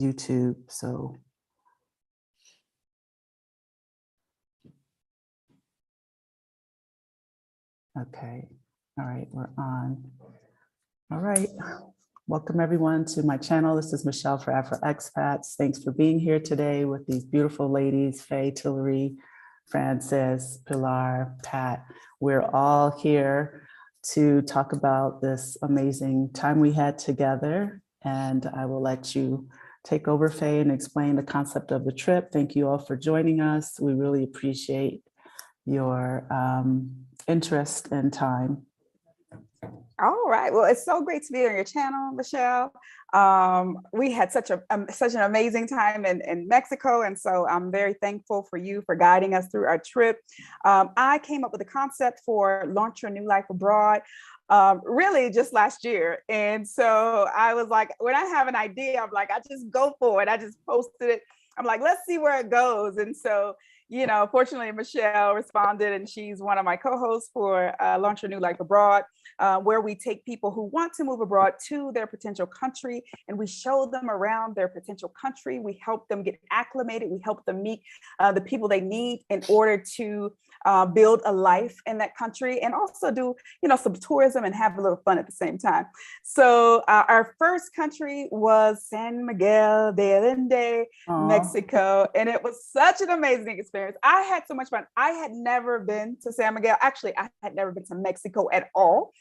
YouTube. So okay. All right, we're on. All right. Welcome everyone to my channel. This is Michelle for Afro Expats. Thanks for being here today with these beautiful ladies, Faye, Tillery, Frances, Pilar, Pat. We're all here to talk about this amazing time we had together. And I will let you take over, Faye, and explain the concept of the trip. Thank you all for joining us. We really appreciate your interest and time. All right. Well, it's so great to be on your channel, Michelle. We had such an amazing time in Mexico. And so I'm very thankful for you for guiding us through our trip. I came up with a concept for Launch Your New Life Abroad really just last year. And so I was like, when I have an idea, I'm like, I just go for it. I just posted it. I'm like, let's see where it goes. And so, you know, fortunately, Michelle responded, and she's one of my co-hosts for Launch Your New Life Abroad, where we take people who want to move abroad to their potential country, and we show them around their potential country. We help them get acclimated. We help them meet the people they need in order to build a life in that country, and also do, you know, some tourism and have a little fun at the same time. So our first country was San Miguel de Allende, Mexico, and it was such an amazing experience. I had so much fun. I had never been to San Miguel. Actually, I had never been to Mexico at all.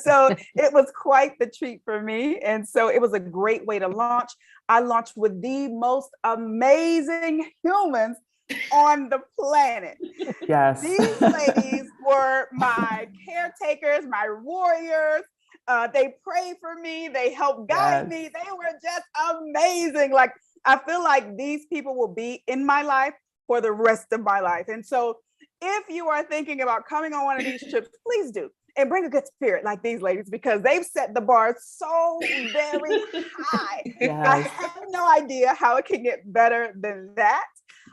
So it was quite the treat for me. And so it was a great way to launch. I launched with the most amazing humans on the planet. Yes. These ladies were my caretakers, my warriors. They prayed for me. They helped guide me. They were just amazing. Like, I feel like these people will be in my life for the rest of my life. And so if you are thinking about coming on one of these trips, please do. And bring a good spirit like these ladies, because they've set the bar so very high. Yes. I have no idea how it can get better than that.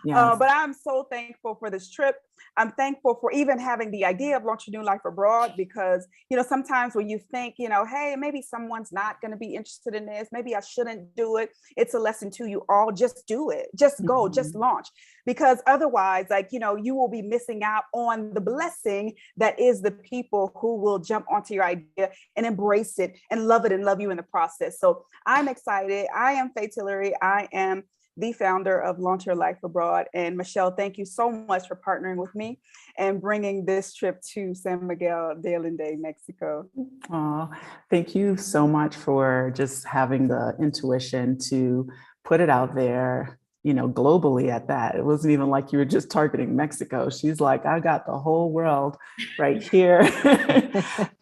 Yes. But I'm so thankful for this trip. I'm thankful for even having the idea of launching New Life Abroad, because, you know, sometimes when you think, you know, hey, maybe someone's not going to be interested in this, maybe I shouldn't do it. It's a lesson to you all. Just do it. Just go, just launch, because otherwise, like, you know, you will be missing out on the blessing that is the people who will jump onto your idea and embrace it and love you in the process. So I'm excited. I am Faye Tillery. I am the founder of Launch Your Life Abroad. And Michelle, thank you so much for partnering with me and bringing this trip to San Miguel de Allende, Mexico. Oh, thank you so much for just having the intuition to put it out there, you know, globally at that. It wasn't even like you were just targeting Mexico. She's like, I got the whole world right here.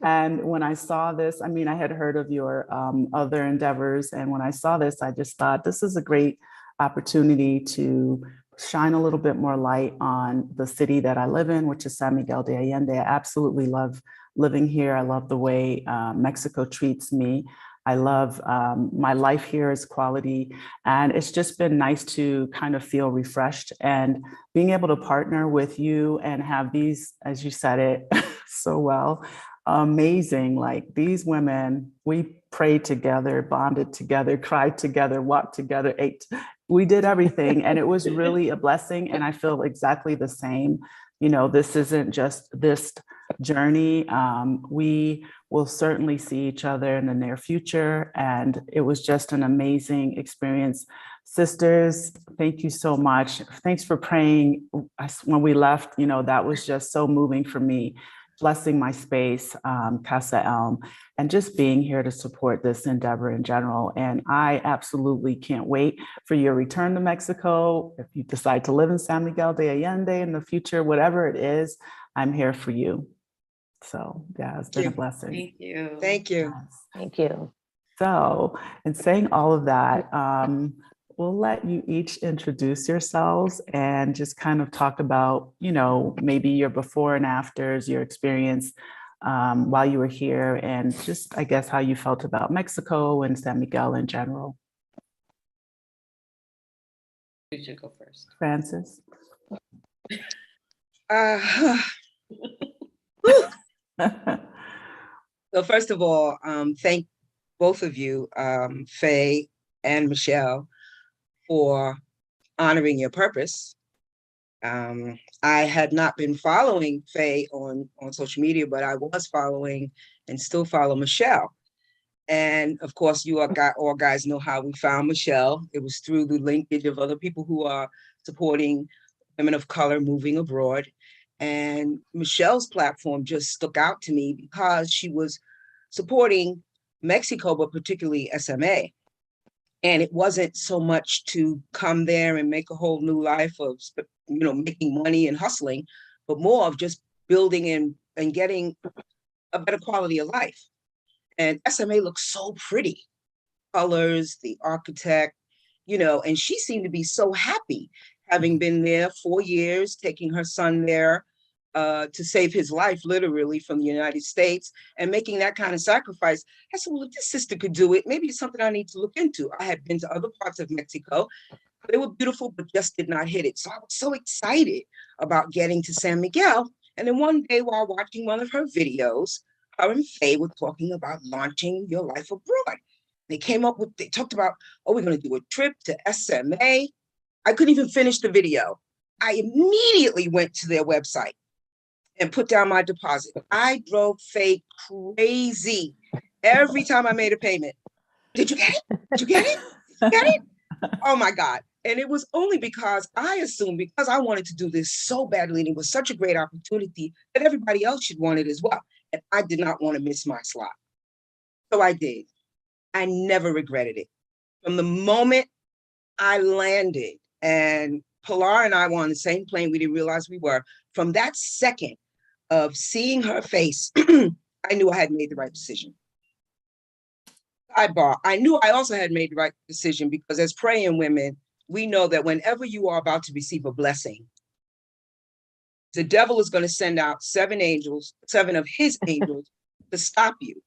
And when I saw this, I mean, I had heard of your other endeavors. And when I saw this, I just thought this is a great opportunity to shine a little bit more light on the city that I live in, which is San Miguel de Allende. I absolutely love living here. I love the way Mexico treats me. I love my life here is quality. And it's just been nice to kind of feel refreshed, and being able to partner with you and have these, as you said it so well, amazing. Like, these women, we prayed together, bonded together, cried together, walked together, ate. We did everything, and it was really a blessing. And I feel exactly the same. You know, this isn't just this journey. We will certainly see each other in the near future. And it was just an amazing experience. Sisters, thank you so much. Thanks for praying. When we left, you know, that was just so moving for me. Blessing my space, Casa ELM, and just being here to support this endeavor in general. And I absolutely can't wait for your return to Mexico. If you decide to live in San Miguel de Allende in the future, whatever it is, I'm here for you. So yeah, it's been a blessing. Thank you. Thank you. Yes. Thank you. So, in saying all of that, we'll let you each introduce yourselves and just kind of talk about, you know, maybe your before and afters, your experience while you were here, and just, I guess, how you felt about Mexico and San Miguel in general. You should go first. Frances? So first of all, thank both of you, Faye and Michelle, for honoring your purpose. I had not been following Faye on social media, but I was following and still follow Michelle. And of course, all guys know how we found Michelle. It was through the linkage of other people who are supporting women of color moving abroad. And Michelle's platform just stuck out to me because she was supporting Mexico, but particularly SMA. And it wasn't so much to come there and make a whole new life of, making money and hustling, but more of just building and getting a better quality of life. And SMA looks so pretty, colors, the architect, and she seemed to be so happy having been there 4 years, taking her son there to save his life, literally, from the United States, and making that kind of sacrifice. I said, well, if this sister could do it, maybe it's something I need to look into. I had been to other parts of Mexico. They were beautiful, but just did not hit it. So I was so excited about getting to San Miguel. And then one day while watching one of her videos, her and Faye were talking about launching your life abroad. They talked about, we're going to do a trip to SMA. I couldn't even finish the video. I immediately went to their website and put down my deposit. I drove Faye crazy every time I made a payment. Did you get it? Did you get it? Did you get it? Oh my God. And it was only because I assumed, because I wanted to do this so badly, and it was such a great opportunity, that everybody else should want it as well. And I did not want to miss my slot. So I did. I never regretted it. From the moment I landed, and Pilar and I were on the same plane, we didn't realize we were. From that second of seeing her face, I knew I had made the right decision. Sidebar, I knew I also had made the right decision because as praying women, we know that whenever you are about to receive a blessing, the devil is going to send out 7 of his angels to stop you.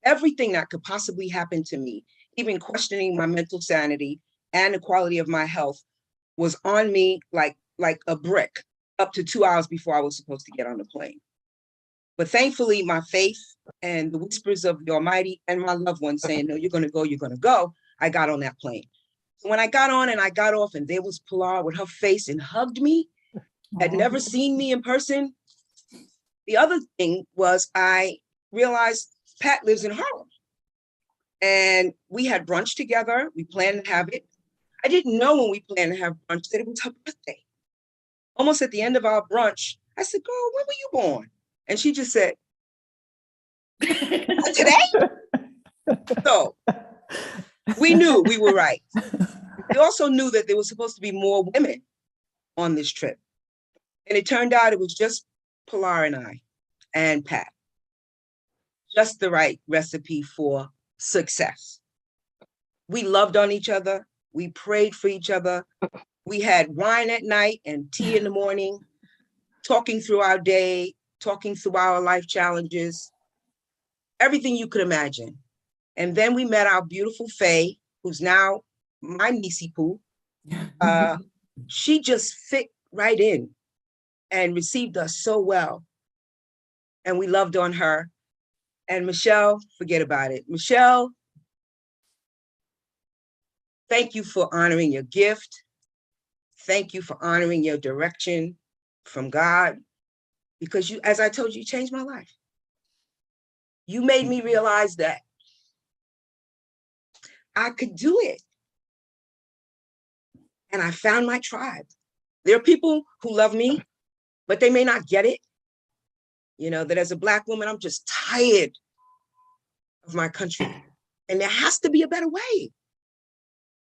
Everything that could possibly happen to me, even questioning my mental sanity and the quality of my health, was on me like a brick up to 2 hours before I was supposed to get on the plane. But thankfully, my faith and the whispers of the Almighty and my loved ones saying, no, you're going to go, I got on that plane. So when I got on and I got off, and there was Pilar with her face and hugged me, had never seen me in person. The other thing was I realized Pat lives in Harlem. And we had brunch together. We planned to have it. I didn't know when we planned to have brunch that it was her birthday. Almost at the end of our brunch, I said, girl, when were you born? And she just said, today? So we knew we were right. We also knew that there was supposed to be more women on this trip. And it turned out it was just Pilar and I and Pat. Just the right recipe for success. We loved on each other. We prayed for each other. We had wine at night and tea in the morning, talking through our day, talking through our life challenges, everything you could imagine. And then we met our beautiful Faye, who's now my niecey poo. She just fit right in and received us so well. And we loved on her. And Michelle, forget about it. Michelle, thank you for honoring your gift. Thank you for honoring your direction from God. Because you, as I told you, changed my life. You made me realize that I could do it. And I found my tribe. There are people who love me, but they may not get it. That as a Black woman, I'm just tired of my country. And there has to be a better way.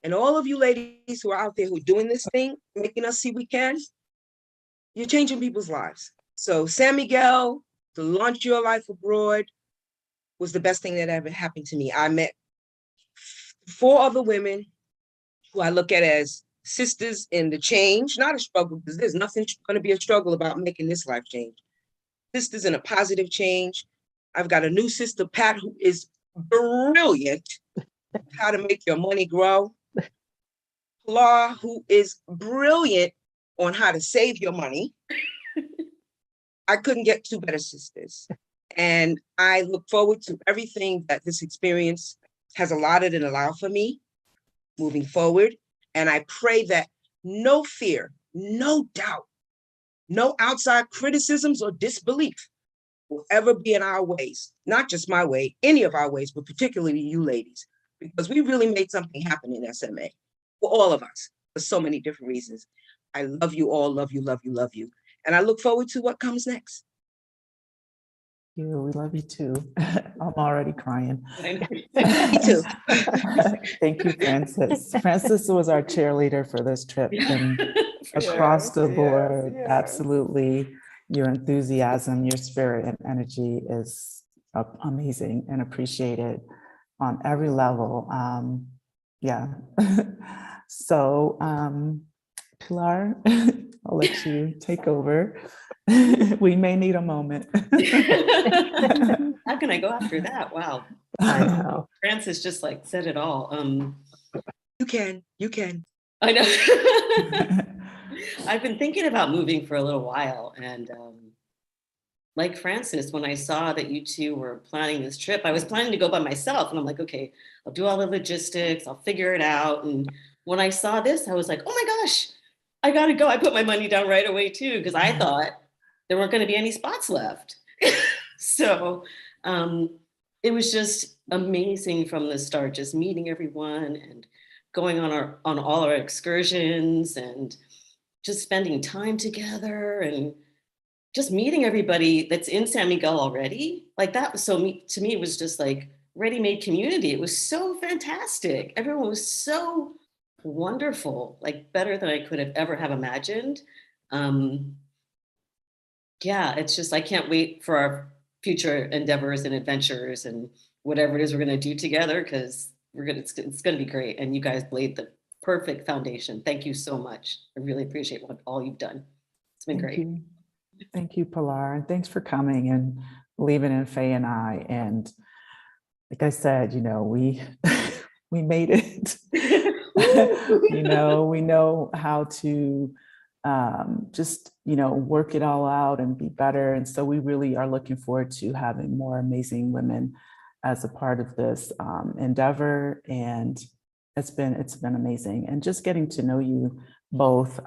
And all of you ladies who are out there who are doing this thing, making us see we can, you're changing people's lives. So San Miguel, to launch your life abroad, was the best thing that ever happened to me. I met 4 other women who I look at as sisters in the change, not a struggle, because there's nothing going to be a struggle about making this life change. Sisters in a positive change. I've got a new sister, Pat, who is brilliant how to make your money grow. Pilar, who is brilliant on how to save your money. I couldn't get 2 better sisters. And I look forward to everything that this experience has allotted and allowed for me moving forward. And I pray that no fear, no doubt, no outside criticisms or disbelief will ever be in our ways, not just my way, any of our ways, but particularly you ladies, because we really made something happen in SMA for all of us, for so many different reasons. I love you all, love you, love you, love you. And I look forward to what comes next. We love you too. I'm already crying. Me too. Thank you, Frances. Frances was our cheerleader for this trip and across the board. yes. Absolutely. Your enthusiasm, your spirit and energy is amazing and appreciated on every level. Yeah. So, Pilar, I'll let you take over. We may need a moment. How can I go after that? Wow. I know. Francis just like said it all. You can. I know. I've been thinking about moving for a little while, and like Francis, when I saw that you two were planning this trip, I was planning to go by myself, and I'm like, okay, I'll do all the logistics, I'll figure it out. And when I saw this, I was like, oh my gosh, I gotta go. I put my money down right away too, because I thought there weren't going to be any spots left. So it was just amazing from the start, just meeting everyone and going on all our excursions and just spending time together and just meeting everybody that's in San Miguel already. Like that was to me, it was just like ready-made community. It was so fantastic. Everyone was so wonderful, like better than I could have ever have imagined. Yeah, it's just, I can't wait for our future endeavors and adventures and whatever it is we're going to do together, because it's going to be great. And you guys laid the perfect foundation. Thank you so much. I really appreciate all you've done. It's been great. Thank you, Pilar. And thanks for coming and believing in Faye and I. And like I said, we made it. We know how to just, work it all out and be better. And so we really are looking forward to having more amazing women as a part of this endeavor. And it's been amazing. And just getting to know you both.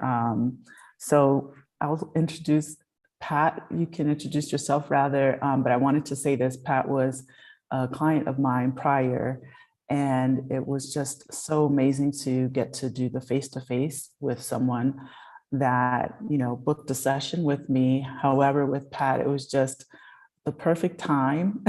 So I'll introduce Pat. You can introduce yourself rather, but I wanted to say this. Pat was a client of mine prior, and it was just so amazing to get to do the face-to-face with someone that, booked a session with me. However, with Pat, it was just the perfect time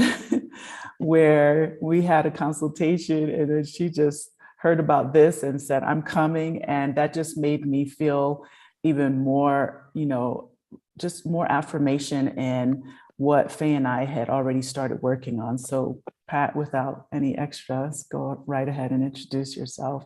where we had a consultation, and then she just heard about this and said, I'm coming. And that just made me feel even more, just more affirmation in what Faye and I had already started working on. So Pat, without any extras, go right ahead and introduce yourself.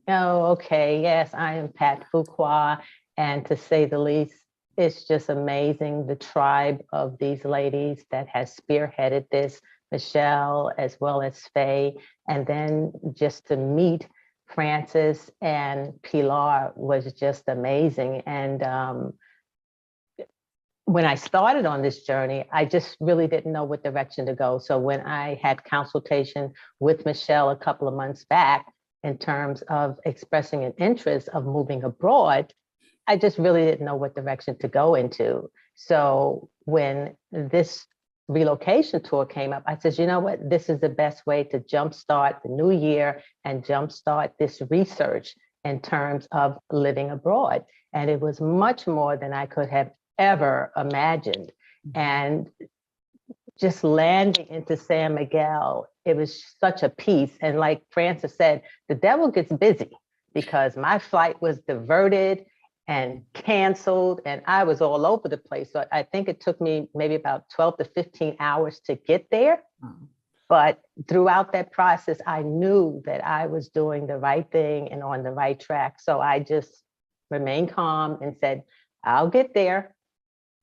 Oh, okay. Yes, I am Pat Fuqua. And to say the least, it's just amazing, the tribe of these ladies that has spearheaded this, Michelle, as well as Faye. And then just to meet Frances and Pilar was just amazing. And when I started on this journey, I just really didn't know what direction to go. So when I had consultation with Michelle a couple of months back in terms of expressing an interest of moving abroad, I just really didn't know what direction to go into. So when this relocation tour came up, I said, you know what, this is the best way to jumpstart the new year and jumpstart this research in terms of living abroad. And it was much more than I could have ever imagined. And just landing into San Miguel, it was such a peace. And like Frances said, the devil gets busy because my flight was diverted and canceled, and I was all over the place. So I think it took me maybe about 12 to 15 hours to get there. But throughout that process, I knew that I was doing the right thing and on the right track. So I just remained calm and said, I'll get there,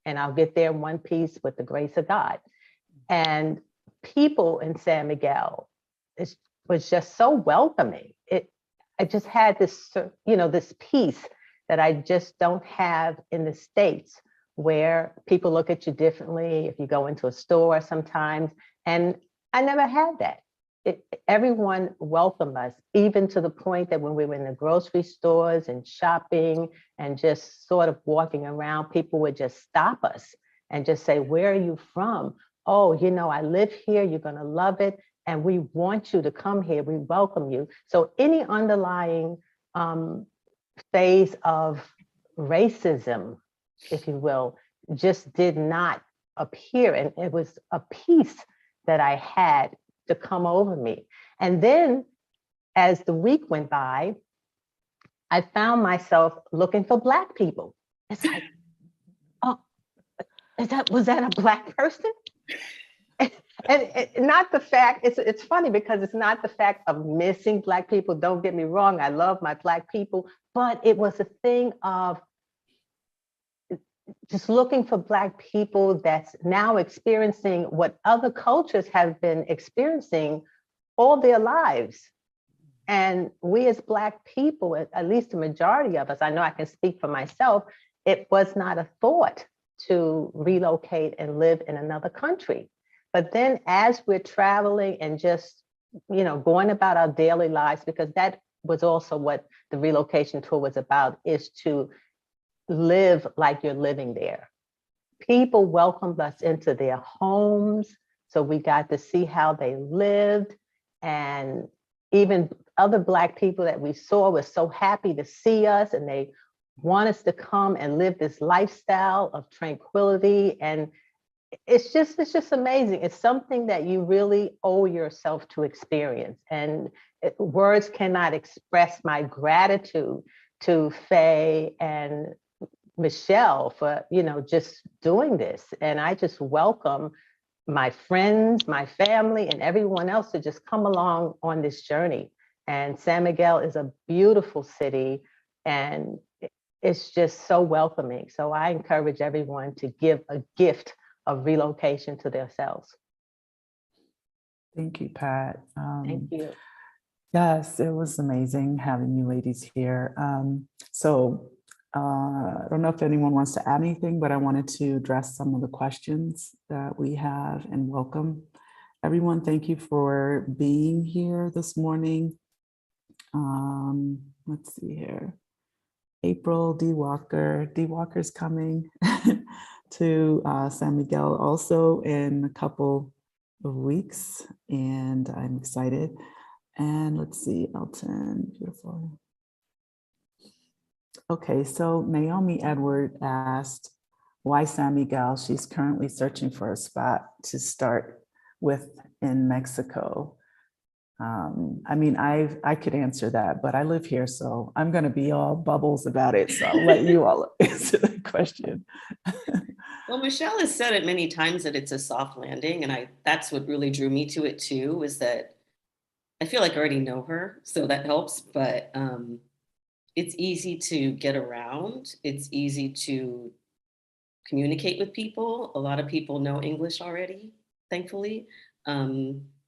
and I'll get there in one piece with the grace of God. And people in San Miguel was just so welcoming. I just had this, this peace that I just don't have in the States, where people look at you differently if you go into a store sometimes. And I never had that. everyone welcomed us, even to the point that when we were in the grocery stores and shopping and just sort of walking around, people would just stop us and just say, "Where are you from?" "Oh, you know, I live here. You're going to love it. And we want you to come here. We welcome you." So any underlying phase of racism, if you will, just did not appear. And it was a peace that I had to come over me. And then as the week went by, I found myself looking for Black people. It's like, oh, was that a Black person? And not the fact, it's funny because it's not the fact of missing Black people. Don't get me wrong, I love my Black people, but it was a thing of just looking for Black people that's now experiencing what other cultures have been experiencing all their lives. And we as Black people, at least the majority of us, I know I can speak for myself, it was not a thought to relocate and live in another country. But then as we're traveling and just, you know, going about our daily lives, because that was also what the relocation tour was about, is to live like you're living there. People welcomed us into their homes, so we got to see how they lived. And even other Black people that we saw were so happy to see us, and they want us to come and live this lifestyle of tranquility. And it's just amazing. It's something that you really owe yourself to experience. And words cannot express my gratitude to Faye and Michelle for, you know, just doing this. And I just welcome my friends, my family, and everyone else to just come along on this journey. And San Miguel is a beautiful city, and it's just so welcoming. So I encourage everyone to give a gift of relocation to themselves. Thank you, Pat. Thank you. Yes, it was amazing having you ladies here. I don't know if anyone wants to add anything, but I wanted to address some of the questions that we have and welcome everyone. Thank you for being here this morning. Let's see here. April D. Walker. D. Walker's coming to San Miguel also in a couple of weeks, and I'm excited. And let's see, Elton, beautiful. Okay, so Naomi Edward asked, why San Miguel? She's currently searching for a spot to start with in Mexico. I mean, I could answer that, but I live here, so I'm going to be all bubbles about it. So I'll let you all answer the question. Well, Michelle has said it many times that it's a soft landing, and that's what really drew me to it too, is that I feel like I already know her, so that helps, but it's easy to get around. It's easy to communicate with people. A lot of people know English already, thankfully.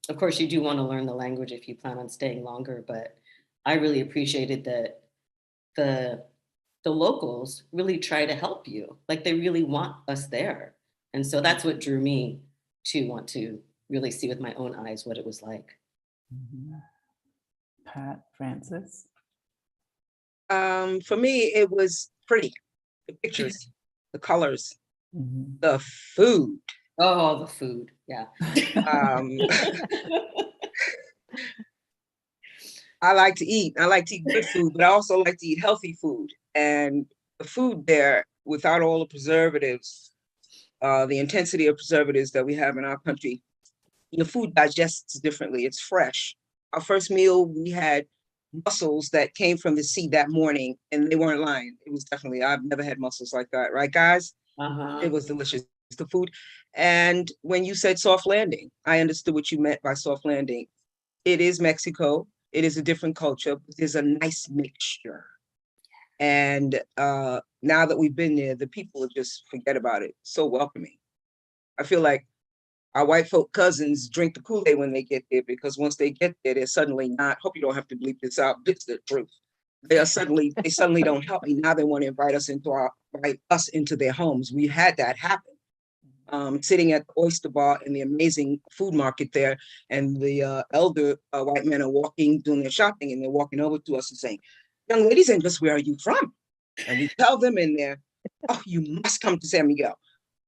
Of course, you do want to learn the language if you plan on staying longer, but I really appreciated that the locals really try to help you. Like, they really want us there. And so that's what drew me to want to really see with my own eyes what it was like. Mm-hmm. Pat, Francis? For me, it was pretty. The pictures, the colors, Mm-hmm. the food. Oh, the food, yeah. I like to eat. I like to eat good food, but I also like to eat healthy food. And the food there, without all the preservatives, the intensity of preservatives that we have in our country, the food digests differently. It's fresh. Our first meal, we had mussels that came from the sea that morning, and they weren't lying. It was definitely, I've never had mussels like that, right, guys? It was delicious, the food. And when you said soft landing, I understood what you meant by soft landing. It is Mexico. It is a different culture, but there's a nice mixture. And now that we've been there, the people just forget about it. So welcoming. I feel like our white folk cousins drink the Kool-Aid when they get there, because once they get there, they're suddenly not, hope you don't have to bleep this out, it's the truth. They suddenly don't help me. Now they want to invite us into their homes. We had that happen. sitting at the oyster bar in the amazing food market there, and the elder white men are walking, doing their shopping, and they're walking over to us and saying, "Young ladies, and just where are you from?" And we tell them, and they're, "Oh, you must come to San Miguel."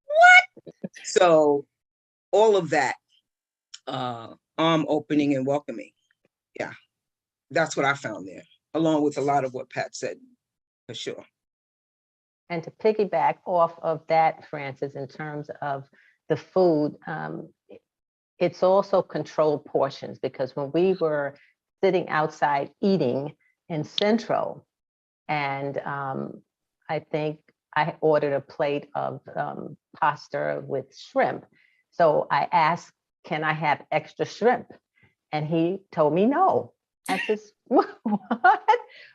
What? So all of that, arm opening and welcoming. Yeah, that's what I found there, along with a lot of what Pat said, for sure. And to piggyback off of that, Francis, in terms of the food, it's also controlled portions, because when we were sitting outside eating in Central, and I think I ordered a plate of pasta with shrimp. So I asked, can I have extra shrimp? And he told me no. I says, what? What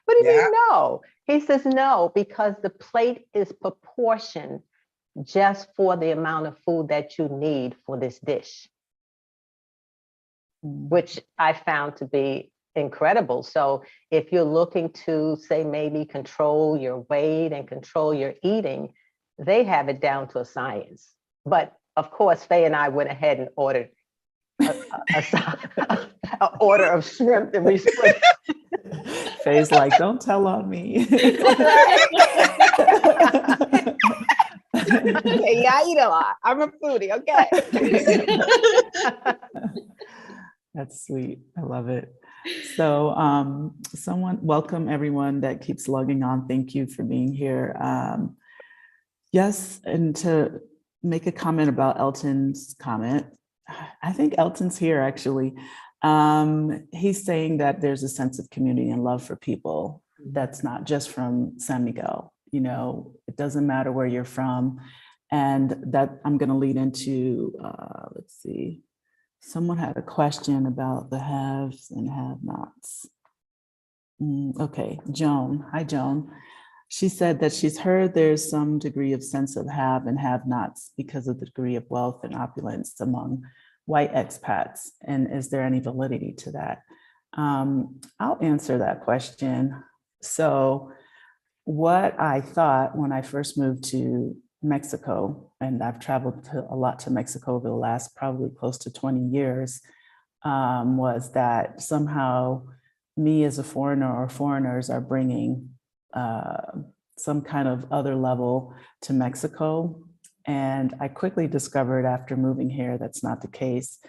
do you mean no? He says no, because the plate is proportioned just for the amount of food that you need for this dish, which I found to be incredible. So if you're looking to, say, maybe control your weight and control your eating, they have it down to a science. But of course, Faye and I went ahead and ordered an order of shrimp, and we split. Faye's like, don't tell on me. Yeah, I eat a lot. I'm a foodie, okay? That's sweet. I love it. So welcome everyone that keeps logging on. Thank you for being here. Yes, and to make a comment about Elton's comment, I think Elton's here actually. He's saying that there's a sense of community and love for people that's not just from San Miguel. You know, it doesn't matter where you're from. And that I'm going to lead into, let's see, someone had a question about the haves and have-nots. Okay, Joan. Hi, Joan. She said that she's heard there's some degree of sense of have and have-nots because of the degree of wealth and opulence among white expats. And is there any validity to that? I'll answer that question. So what I thought when I first moved to Mexico, and I've traveled a lot to Mexico over the last probably close to 20 years, was that somehow me as a foreigner or foreigners are bringing some kind of other level to Mexico. And I quickly discovered after moving here, that's not the case.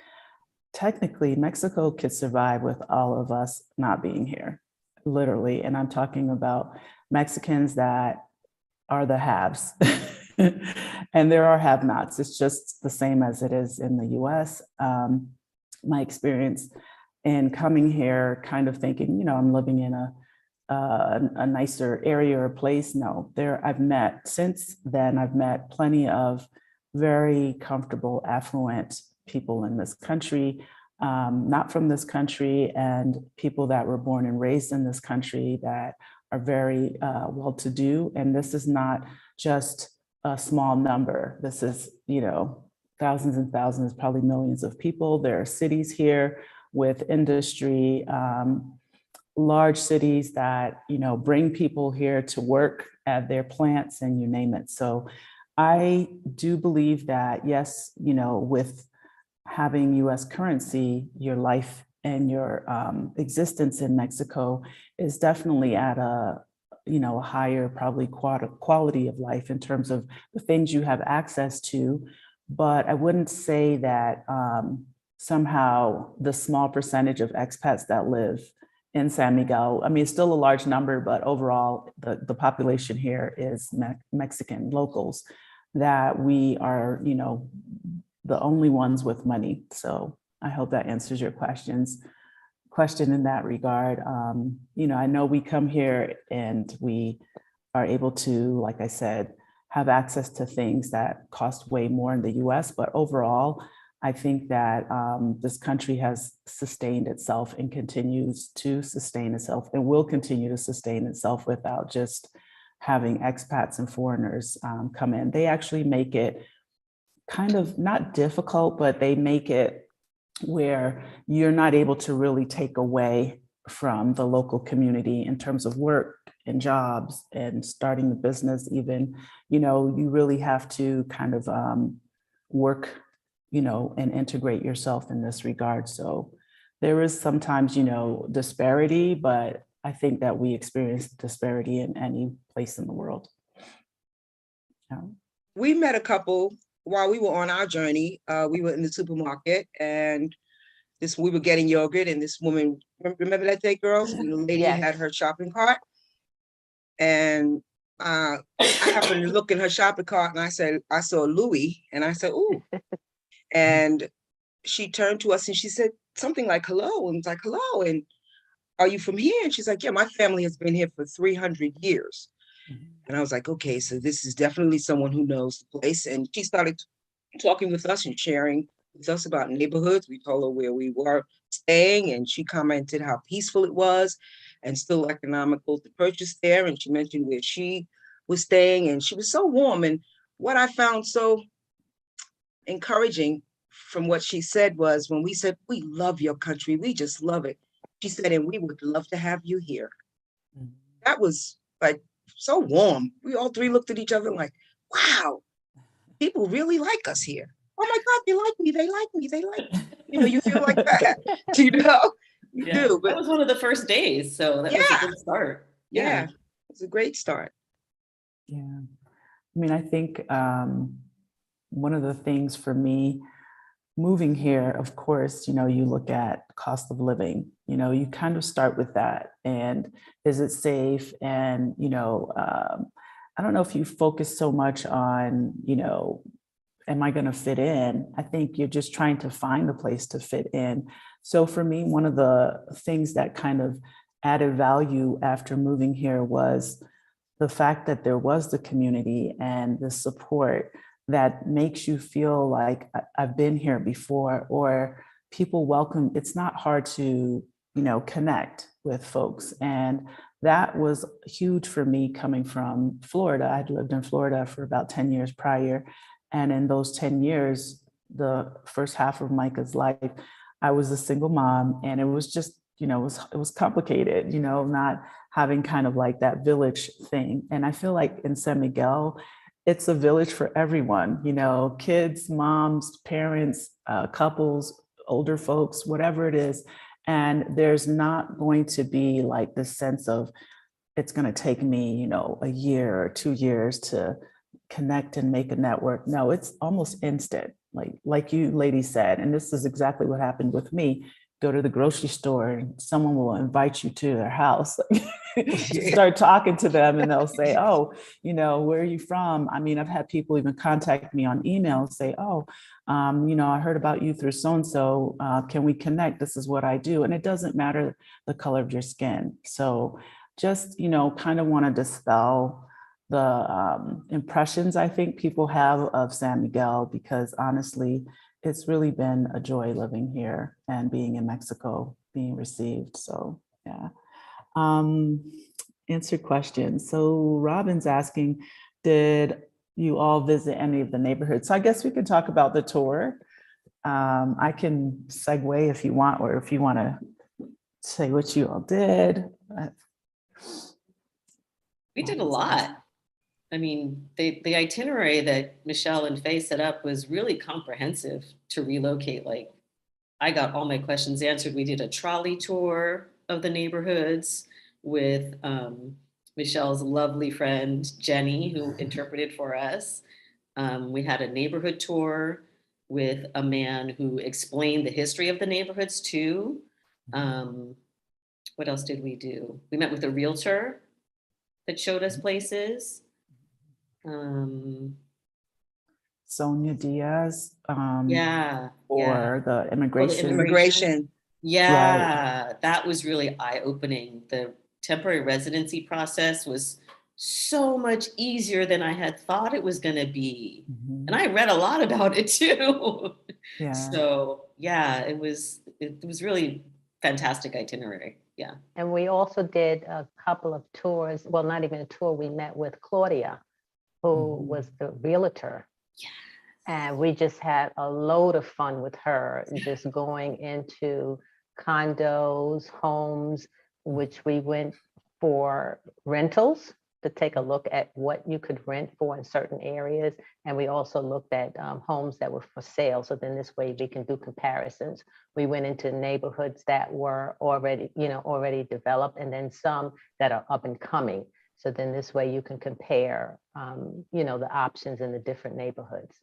Technically, Mexico could survive with all of us not being here, literally. And I'm talking about Mexicans that are the haves. And there are have-nots. It's just the same as it is in the US. My experience in coming here, kind of thinking, you know, I'm living in a nicer area or place. No, since then, I've met plenty of very comfortable, affluent people in this country, not from this country, and people that were born and raised in this country that are very well-to-do. And this is not just a small number. This is, you know, thousands and thousands, probably millions of people. There are cities here with industry, large cities that, you know, bring people here to work at their plants and you name it. So I do believe that, yes, you know, with having US currency, your life and your existence in Mexico is definitely at a, you know, a higher probably quality of life in terms of the things you have access to. But I wouldn't say that somehow the small percentage of expats that live in San Miguel, I mean, it's still a large number, but overall the population here is Mexican locals, that we are, you know, the only ones with money. So I hope that answers your question in that regard. You know, I know we come here and we are able to, like I said, have access to things that cost way more in the US, but overall, I think that this country has sustained itself and continues to sustain itself and will continue to sustain itself without just having expats and foreigners come in. They actually make it kind of not difficult, but they make it where you're not able to really take away from the local community in terms of work and jobs and starting the business even. You know, you really have to kind of work, and integrate yourself in this regard. So there is sometimes, disparity, but I think that we experience disparity in any place in the world. Yeah. We met a couple while we were on our journey. We were in the supermarket and we were getting yogurt, and this woman, remember that day, girls? The lady Yes. had her shopping cart, and I happened to look in her shopping cart, and I saw Louis, and I said, "Ooh," and she turned to us and she said something like "hello," and was like, "Hello," and "Are you from here?" And she's like, "Yeah, my family has been here for 300 years." And I was like, okay, so this is definitely someone who knows the place. And she started talking with us and sharing with us about neighborhoods. We told her where we were staying, and she commented how peaceful it was and still economical to purchase there. And she mentioned where she was staying, and she was so warm. And what I found so encouraging from what she said was, when we said, "We love your country, we just love it," she said, "And we would love to have you here." That was like so warm. We all three looked at each other like, wow, people really like us here. Oh my God, they like me, they like me, they like me. You feel like that, you Yeah. do. But that was one of the first days, so that was a good start. yeah, it's a great start. Yeah. I mean, I think one of the things for me moving here, of course, you look at cost of living, you kind of start with that. And is it safe? And, I don't know if you focus so much on, am I going to fit in? I think you're just trying to find a place to fit in. So for me, one of the things that kind of added value after moving here was the fact that there was the community and the support that makes you feel like I've been here before, or people welcome. It's not hard to, connect with folks. And that was huge for me coming from Florida. I'd lived in Florida for about 10 years prior. And in those 10 years, the first half of Micah's life, I was a single mom, and it was just, it was complicated, not having kind of like that village thing. And I feel like in San Miguel, it's a village for everyone, kids, moms, parents, couples, older folks, whatever it is. And there's not going to be like this sense of it's going to take me, a year or 2 years to connect and make a network. No, it's almost instant. Like you ladies said, and this is exactly what happened with me. Go to the grocery store and someone will invite you to their house. You start talking to them and they'll say, "Oh, where are you from?" I mean, I've had people even contact me on email and say, "Oh, I heard about you through so-and-so. Can we connect? This is what I do." And it doesn't matter the color of your skin. So just, kind of want to dispel the impressions I think people have of San Miguel, because honestly, it's really been a joy living here and being in Mexico, being received. So yeah. Answer questions. So Robin's asking, did you all visit any of the neighborhoods? So I guess we could talk about the tour. I can segue if you want, or if you want to say what you all did. We did a lot. I mean, the itinerary that Michelle and Faye set up was really comprehensive to relocate. Like, I got all my questions answered. We did a trolley tour of the neighborhoods with Michelle's lovely friend, Jenny, who interpreted for us. We had a neighborhood tour with a man who explained the history of the neighborhoods too. What else did we do? We met with a realtor that showed us places. Sonia Diaz, Yeah. or the immigration. Immigration. Yeah, Right. that was really eye-opening. The temporary residency process was so much easier than I had thought it was going to be. And I read a lot about it too. Yeah. So yeah, it was really fantastic itinerary. Yeah. And we also did a couple of tours. Well, not even a tour. We met with Claudia, who was the realtor. Yes. And we just had a load of fun with her, just going into condos, homes, which we went for rentals. to take a look at what you could rent for in certain areas. And we also looked at homes that were for sale. So then this way we can do comparisons. We went into neighborhoods that were already, already developed, and then some that are up and coming. So then this way you can compare, the options in the different neighborhoods.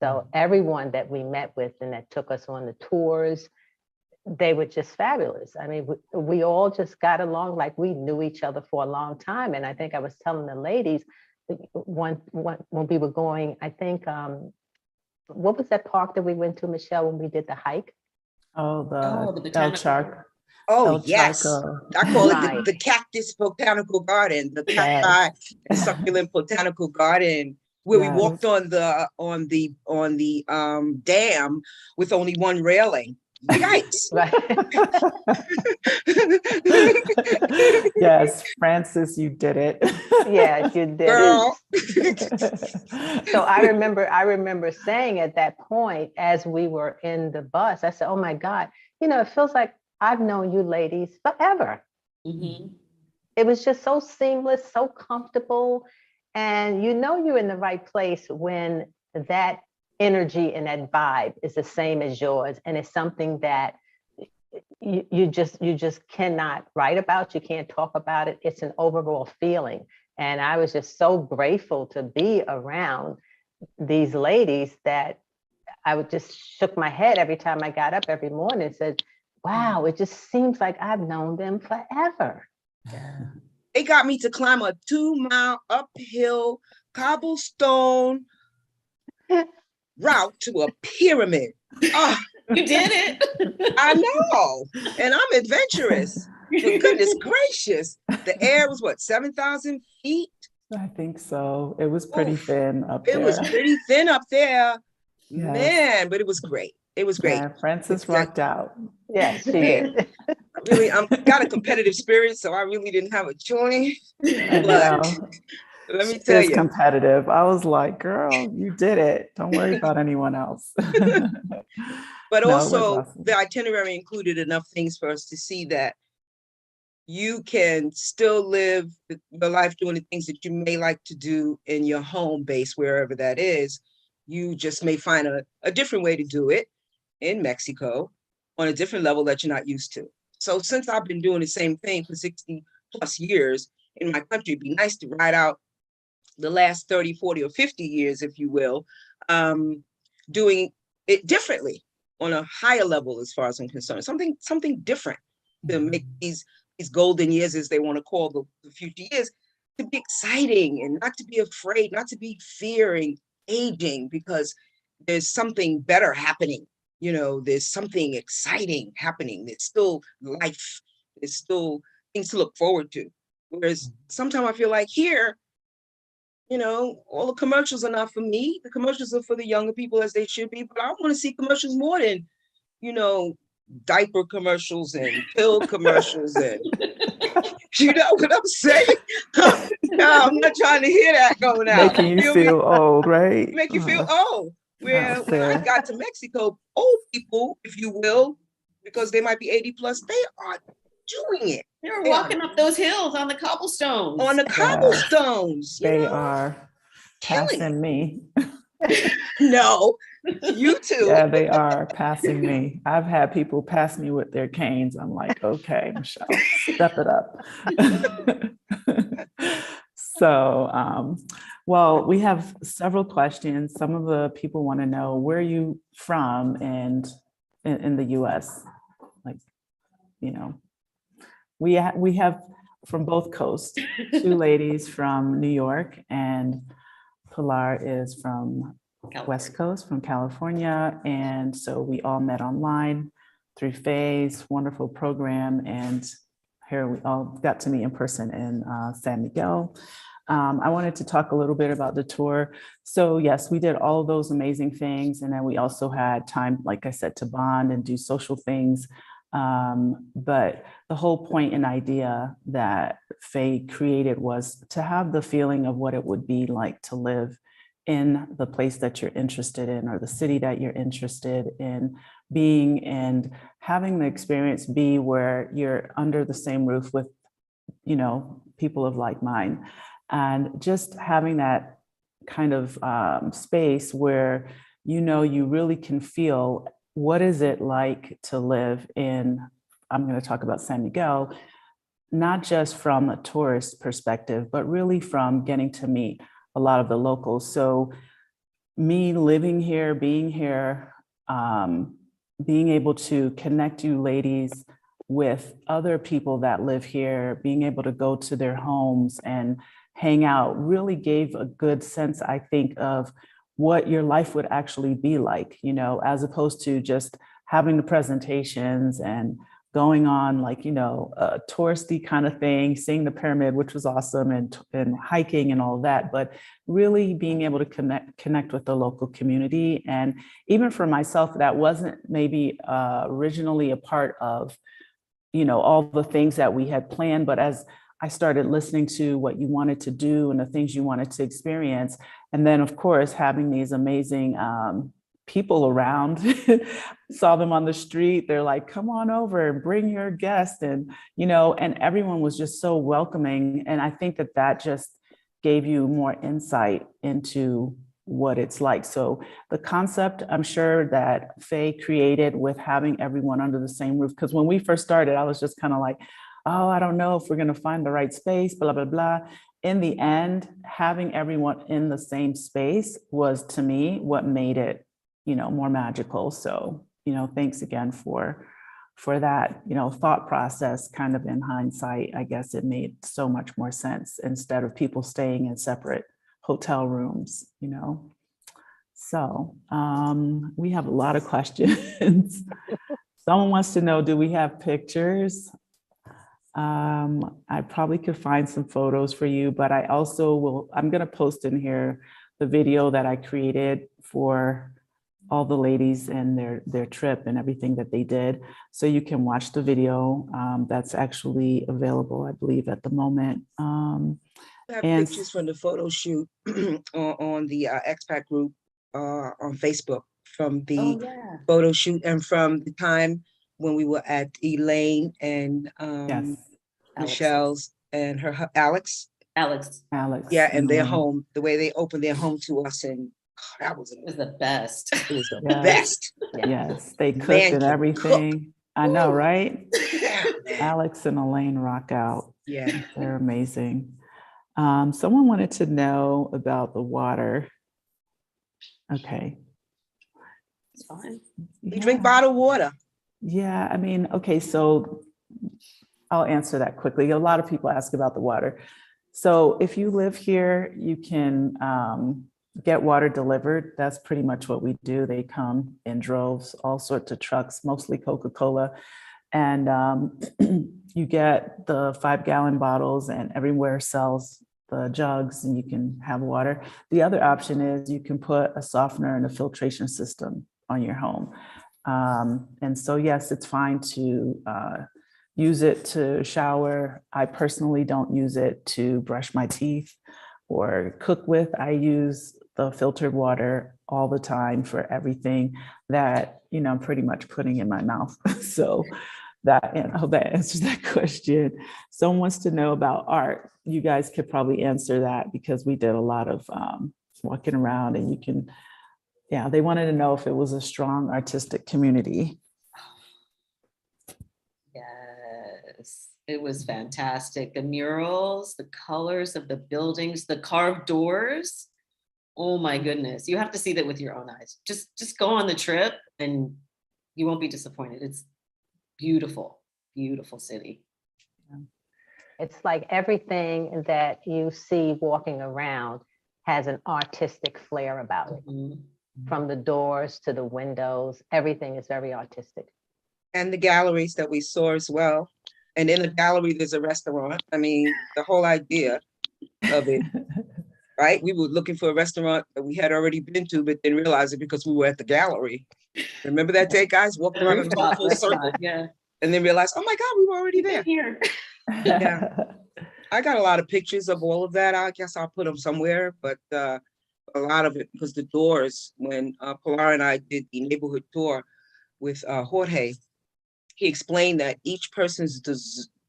So everyone that we met with and that took us on the tours, they were just fabulous. I mean, we all just got along like we knew each other for a long time. And I think I was telling the ladies when we were going, I think, what was that park that we went to, Michelle, when we did the hike? Oh, the the botanical. Oh, El yes. Charco. I call it Right. the cactus botanical garden, the Yes. cacti and succulent botanical garden, where we Yes. walked on the dam with only one railing. Yikes. Right. Yes, Frances, you did it. Yes, you did. Girl. So I remember saying at that point, as we were in the bus, I said, oh my God, it feels like I've known you ladies forever. Mm-hmm. It was just so seamless, so comfortable. And you're in the right place when that energy and that vibe is the same as yours. And it's something that you just cannot write about. You can't talk about it. It's an overall feeling. And I was just so grateful to be around these ladies that I would just shook my head every time I got up every morning and said, wow, it just seems like I've known them forever. They got me to climb a 2-mile uphill cobblestone route to a pyramid. Oh, You did it. I know. And I'm adventurous. For goodness gracious. The air was what, 7,000 feet? I think so. It was pretty Oof. thin up there. It was pretty thin up there. Yes. Man, but it was great. It was great. Yeah, Frances rocked out. Yes, she did. Really, I'm got a competitive spirit, so I really didn't have a choice. I But know. let me She tell is you, competitive. I was like, girl, you did it. Don't worry about anyone else. but No, it was also awesome. the itinerary included enough things for us to see that you can still live your life doing the things that you may like to do in your home base, wherever that is. You just may find a different way to do it in Mexico on a different level that you're not used to. So since I've been doing the same thing for 60 plus years in my country, it'd be nice to ride out the last 30, 40, or 50 years, if you will, doing it differently on a higher level as far as I'm concerned. Something different to make these golden years, as they want to call the future years, to be exciting and not to be afraid, not to be fearing aging, because there's something better happening. There's something exciting happening. There's still life. There's still things to look forward to. Whereas sometimes I feel like here, all the commercials are not for me. The commercials are for the younger people, as they should be. But I want to see commercials more than, diaper commercials and pill commercials and you know what I'm saying? No, I'm not trying to hear that going out. Making you feel old, right? Make you feel old. Where Not when I fair. got to Mexico, old people, if you will, because they might be 80 plus, they are doing it. They were walking up those hills on the cobblestones. On the cobblestones. They are killing passing me. No, you too. Yeah, they are passing me. I've had people pass me with their canes. I'm like, okay, Michelle, step it up. So, well, we have several questions. Some of the people want to know, where are you from and in the US? Like, we have from both coasts, two ladies from New York, and Pilar is from West Coast, from California. And so we all met online through Faye's wonderful program. And here we all got to meet in person in San Miguel. I wanted to talk a little bit about the tour. So yes, we did all of those amazing things. And then we also had time, like I said, to bond and do social things. But the whole point and idea that Faye created was to have the feeling of what it would be like to live in the place that you're interested in, or the city that you're interested in being, and having the experience be where you're under the same roof with, people of like mind. And just having that kind of space where, you really can feel what is it like to live in, I'm going to talk about San Miguel, not just from a tourist perspective, but really from getting to meet a lot of the locals. So me living here, being here, being able to connect you ladies with other people that live here, being able to go to their homes and hang out really gave a good sense, I think, of what your life would actually be like, as opposed to just having the presentations and going on like, a touristy kind of thing, seeing the pyramid, which was awesome, and hiking and all that, but really being able to connect with the local community. And even for myself, that wasn't maybe originally a part of, all the things that we had planned, but as I started listening to what you wanted to do and the things you wanted to experience, and then of course, having these amazing people around, saw them on the street, they're like, come on over and bring your guest. And, and everyone was just so welcoming. And I think that just gave you more insight into what it's like. So the concept, I'm sure that Faye created with having everyone under the same roof, because when we first started, I was just kind of like, oh, I don't know if we're going to find the right space, blah, blah, blah. In the end, having everyone in the same space was, to me, what made it more magical. So, thanks again for that, thought process. Kind of in hindsight, I guess it made so much more sense instead of people staying in separate hotel rooms, So we have a lot of questions. Someone wants to know, do we have pictures? I probably could find some photos for you, but I also I'm going to post in here the video that I created for all the ladies and their trip and everything that they did. So you can watch the video. That's actually available, I believe, at the moment. I have pictures from the photo shoot on the expat group on Facebook from the photo shoot and from the time when we were at Elaine and Michelle's and her Alex. Yeah, and their home, the way they opened their home to us, and that was the best. It was the best. Yes, they cooked and everything. Cook. I know, right? Yeah, Alex and Elaine rock out. Yeah, they're amazing. Someone wanted to know about the water. Okay. It's fine. We drink bottled water. Yeah, I mean, okay, so I'll answer that quickly. A lot of people ask about the water. So if you live here, you can get water delivered. That's pretty much what we do. They come in droves, all sorts of trucks, mostly Coca-Cola. And you get the 5-gallon bottles, and everywhere sells the jugs, and you can have water. The other option is you can put a softener and a filtration system on your home. And so, yes, it's fine to use it to shower. I personally don't use it to brush my teeth or cook with. I use the filtered water all the time for everything that, I'm pretty much putting in my mouth. So I hope that answers that question. Someone wants to know about art. You guys could probably answer that because we did a lot of walking around, and they wanted to know if it was a strong artistic community. Yes, it was fantastic. The murals, the colors of the buildings, the carved doors. Oh my goodness. You have to see that with your own eyes. Just go on the trip and you won't be disappointed. It's beautiful, beautiful city. It's like everything that you see walking around has an artistic flair about it. Mm-hmm. From the doors to the windows, everything is very artistic. And the galleries that we saw as well. And in the gallery, there's a restaurant. I mean, the whole idea of it, right? We were looking for a restaurant that we had already been to, but didn't realize it because we were at the gallery. Remember that day, guys? Walking around in a full circle. Yeah. And then realized, oh my God, we were already there. Here. Yeah. I got a lot of pictures of all of that. I guess I'll put them somewhere, but a lot of it, because the doors, when Pilar and I did the neighborhood tour with Jorge, he explained that each person's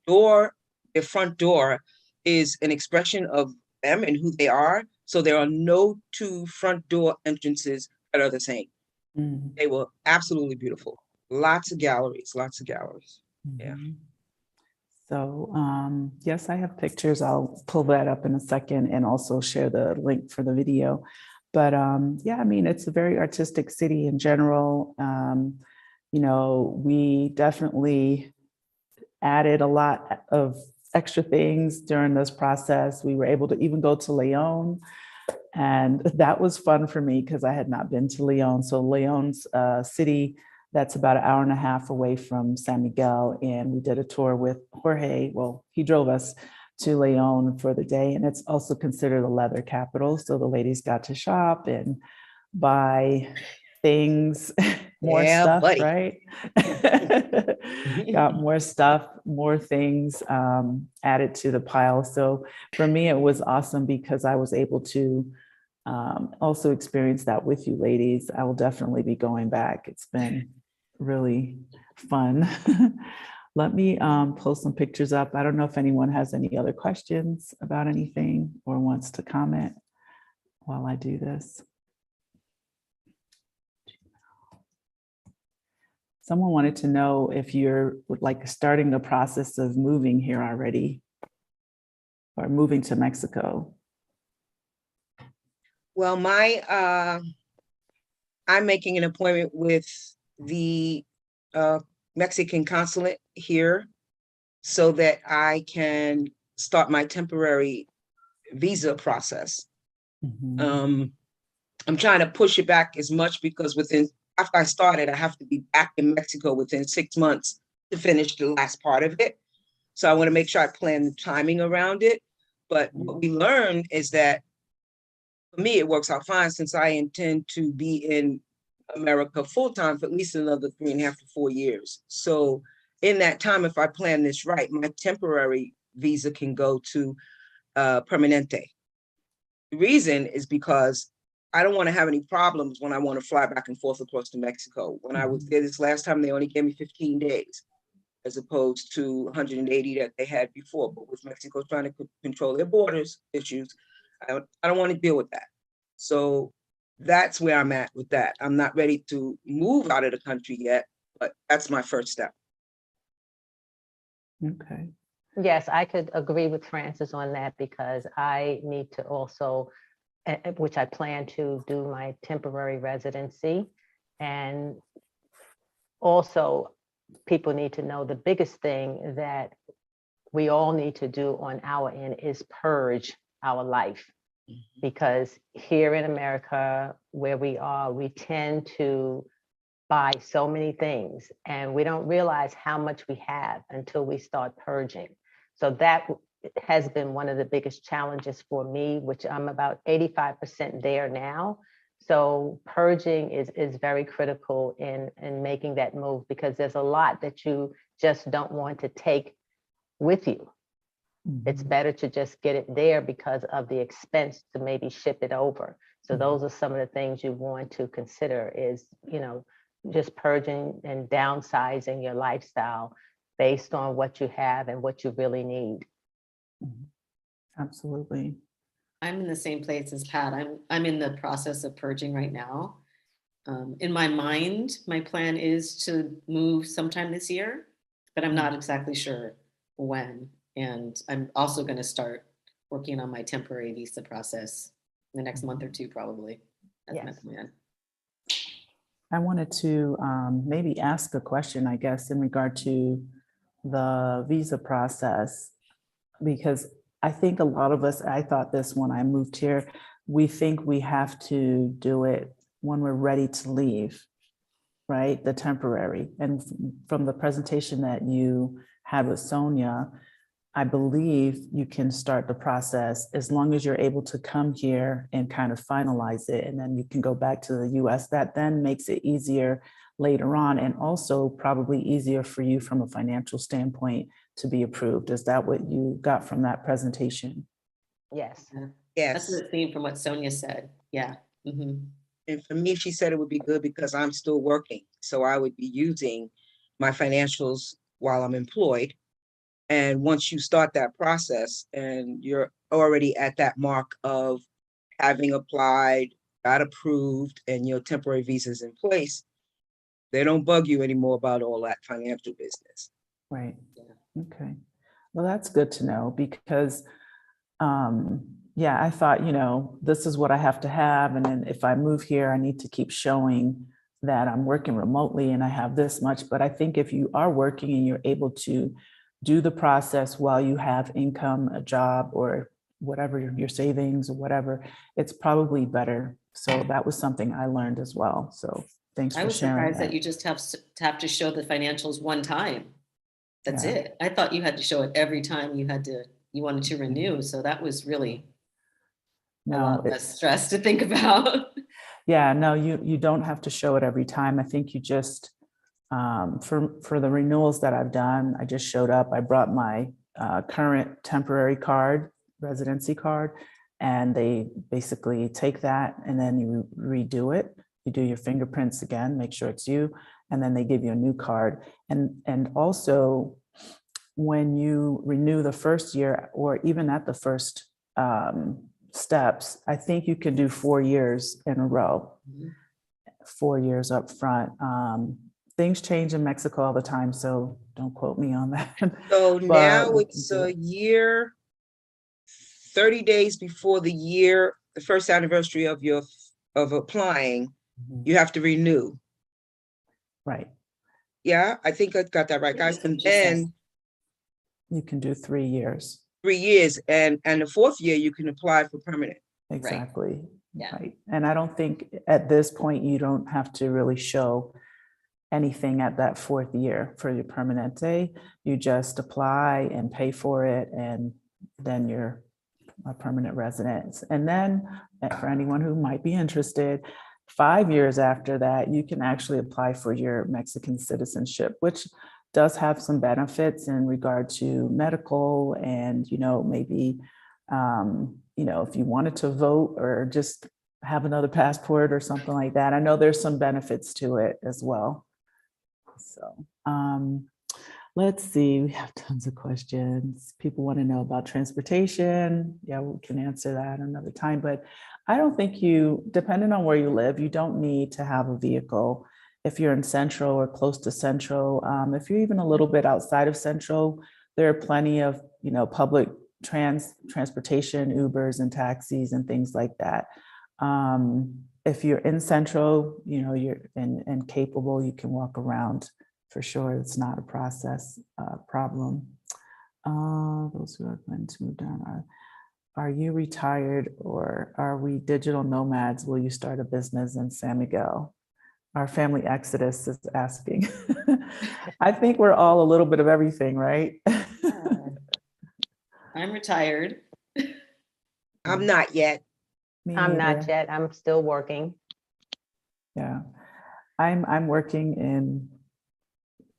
door, their front door, is an expression of them and who they are. So there are no two front door entrances that are the same. Mhm. They were absolutely beautiful. Lots of galleries, lots of galleries. Yeah. Mhm. So, yes, I have pictures. I'll pull that up in a second and also share the link for the video. But yeah, I mean, it's a very artistic city in general. You know, we definitely added a lot of extra things during this process. We were able to even go to Leon, and that was fun for me because I had not been to Leon. So Leon's a city that's about an hour and a half away from San Miguel. And we did a tour with Jorge. Well, he drove us to Leon for the day. And it's also considered a leather capital. So the ladies got to shop and buy things, more Yeah, stuff, buddy. right? Got more stuff, more things added to the pile. So for me, it was awesome because I was able to also experience that with you ladies. I will definitely be going back. It's been really fun. Let me pull some pictures up. I don't know if anyone has any other questions about anything or wants to comment while I do this. Someone wanted to know if you're like starting the process of moving here already or moving to Mexico. Well, I'm making an appointment with the Mexican consulate here so that I can start my temporary visa process. Mhm. I'm trying to push it back as much because after I started, I have to be back in Mexico within 6 months to finish the last part of it. So I want to make sure I plan the timing around it. But what we learned is that for me, it works out fine since I intend to be in America full-time for at least another 3.5 to 4 years. So in that time, if I plan this right, my temporary visa can go to Permanente. The reason is because I don't want to have any problems when I want to fly back and forth across to Mexico. When I was there this last time, they only gave me 15 days as opposed to 180 that they had before. But with Mexico trying to control their borders issues, I don't want to deal with that. So that's where I'm at with that. I'm not ready to move out of the country yet, but that's my first step. Okay. Yes, I could agree with Francis on that because I need to also, which I plan to do my temporary residency. And also people need to know the biggest thing that we all need to do on our end is purge our life. Because here in America, where we are, we tend to buy so many things and we don't realize how much we have until we start purging. So that has been one of the biggest challenges for me, which I'm about 85% there now. So purging is very critical in making that move because there's a lot that you just don't want to take with you. It's better to just get it there because of the expense to maybe ship it over. So those are some of the things you want to consider is, you know, just purging and downsizing your lifestyle based on what you have and what you really need. Absolutely. I'm in the same place as Pat. I'm in the process of purging right now. In my mind, my plan is to move sometime this year, but I'm not exactly sure when. And I'm also going to start working on my temporary visa process in the next month or two, probably. That's my plan. I wanted to maybe ask a question, I guess, in regard to the visa process, because I think a lot of us, I thought this when I moved here, we think we have to do it when we're ready to leave, right? The temporary. And from the presentation that you had with Sonia, I believe you can start the process as long as you're able to come here and kind of finalize it. And then you can go back to the US. That then makes it easier later on and also probably easier for you from a financial standpoint to be approved. Is that what you got from that presentation? Yes. Yes. That's the theme from what Sonia said. Yeah. And for me, she said it would be good because I'm still working. So I would be using my financials while I'm employed. And once you start that process and you're already at that mark of having applied, got approved, and your temporary visa's in place, they don't bug you anymore about all that financial business. Right. Okay. Well, that's good to know because, yeah, I thought, this is what I have to have. And then if I move here, I need to keep showing that I'm working remotely and I have this much. But I think if you are working and you're able to do the process while you have income, a job, or whatever, your savings or whatever, it's probably better. So that was something I learned as well. So thanks I for was sharing surprised that that. you just have to show the financials one time. That's Yeah. it. I thought you had to show it every time you wanted to renew. So that was really a lot less stress to think about. Yeah, no, you don't have to show it every time. I think you just, for the renewals that I've done, I just showed up. I brought my current temporary card, residency card, and they basically take that and then you redo it. You do your fingerprints again, make sure it's you, and then they give you a new card. And also, when you renew the first year, or even at the first steps, I think you can do 4 years in a row, 4 years up front. Things change in Mexico all the time, so don't quote me on that. So But now you it's can do a it. year, 30 days before the first anniversary of applying, Mhm. you have to renew. Right. Yeah, I think I got that right, guys. And then You can do 3 years. 3 years, and the fourth year you can apply for permanent. Exactly. Yeah. Right. And I don't think at this point you don't have to really show anything at that fourth year for your permanente. You just apply and pay for it, and then you're a permanent resident. And then for anyone who might be interested, 5 years after that, you can actually apply for your Mexican citizenship, which does have some benefits in regard to medical and, maybe, if you wanted to vote or just have another passport or something like that. I know there's some benefits to it as well. So let's see, we have tons of questions. People want to know about transportation. Yeah, we can answer that another time, but I don't think depending on where you live, you don't need to have a vehicle. If you're in Central or close to Central, if you're even a little bit outside of Central, there are plenty of, public transportation, Ubers and taxis and things like that. If you're in Central, you're and capable, you can walk around for sure. It's not a problem. Those who are planning to move down, are you retired or are we digital nomads? Will you start a business in San Miguel? Our family exodus is asking. I think we're all a little bit of everything, right? I'm retired. I'm not yet. Me I'm not neither. yet. I'm still working. Yeah, I'm working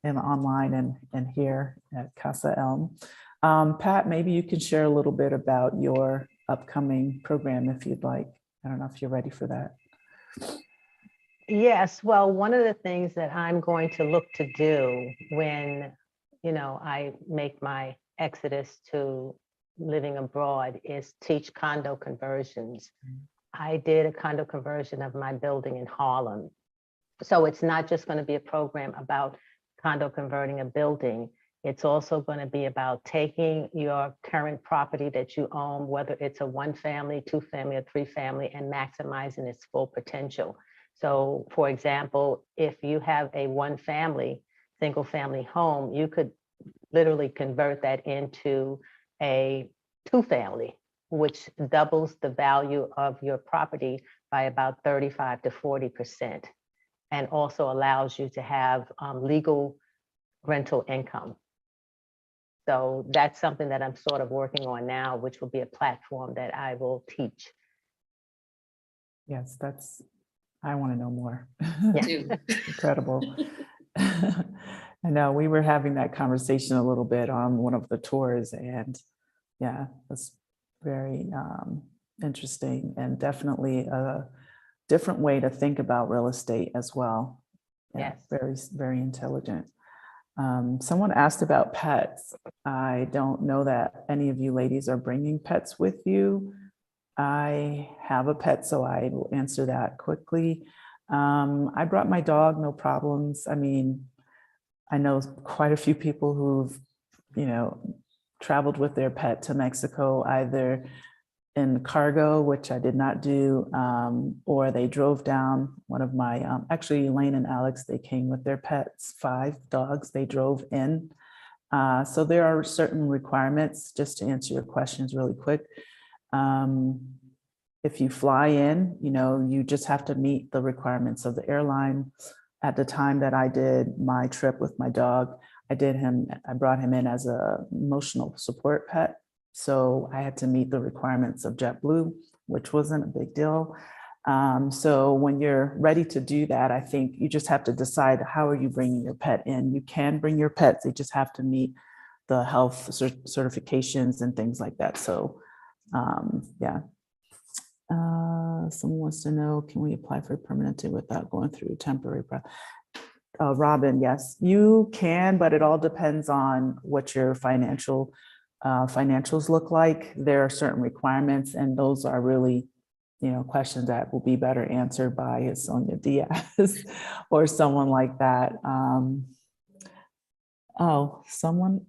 in online and here at Casa ELM. Pat, maybe you can share a little bit about your upcoming program if you'd like. I don't know if you're ready for that. Yes, well, one of the things that I'm going to look to do when, I make my exodus to living abroad is teach condo conversions. I did a condo conversion of my building in Harlem. So it's not just going to be a program about condo converting a building. It's also going to be about taking your current property that you own, whether it's a 1-family, 2-family, or 3-family, and maximizing its full potential. So for example, if you have a 1-family, single-family home, you could literally convert that into a 2-family, which doubles the value of your property by about 35 to 40%, and also allows you to have legal rental income. So that's something that I'm sort of working on now, which will be a platform that I will teach. Yes, I want to know more. Too. Incredible. I know we were having that conversation a little bit on one of the tours, and yeah, it's very interesting and definitely a different way to think about real estate as well. Yeah, Yes. very, very intelligent. Someone asked about pets. I don't know that any of you ladies are bringing pets with you. I have a pet, so I will answer that quickly. I brought my dog, no problems. I mean, I know quite a few people who've, traveled with their pet to Mexico, either in cargo, which I did not do, or they drove down. One of my, actually Elaine and Alex, they came with their pets, 5 dogs, they drove in. So there are certain requirements, just to answer your questions really quick. If you fly in, you just have to meet the requirements of the airline. At the time that I did my trip with my dog, I brought him in as a emotional support pet. So I had to meet the requirements of JetBlue, which wasn't a big deal. So when you're ready to do that, I think you just have to decide, how are you bringing your pet in? You can bring your pets, they just have to meet the health certifications and things like that. So yeah. Someone wants to know, can we apply for permanency without going through temporary? Robin, yes, you can, but it all depends on what your financials look like. There are certain requirements, and those are really, questions that will be better answered by Sonia Diaz or someone like that. Oh, someone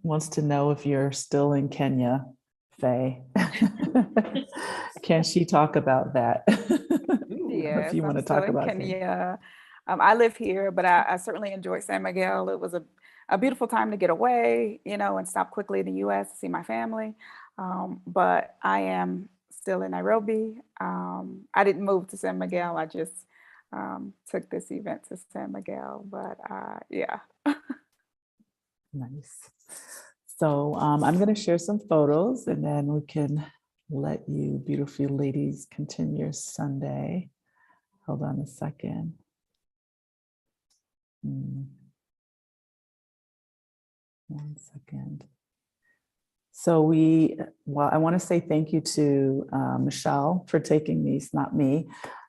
wants to know if you're still in Kenya, Faye. Can she talk about that? Yes, If you want I'm to still talk in about Kenya. I live here, but I certainly enjoyed San Miguel. It was a beautiful time to get away, and stop quickly in the US to see my family. But I am still in Nairobi. I didn't move to San Miguel. I just took this event to San Miguel. But yeah. Nice. So I'm going to share some photos, and then we can let you beautiful ladies continue your Sunday. Hold on a second. One second. So I want to say thank you to Michelle for taking these, not me.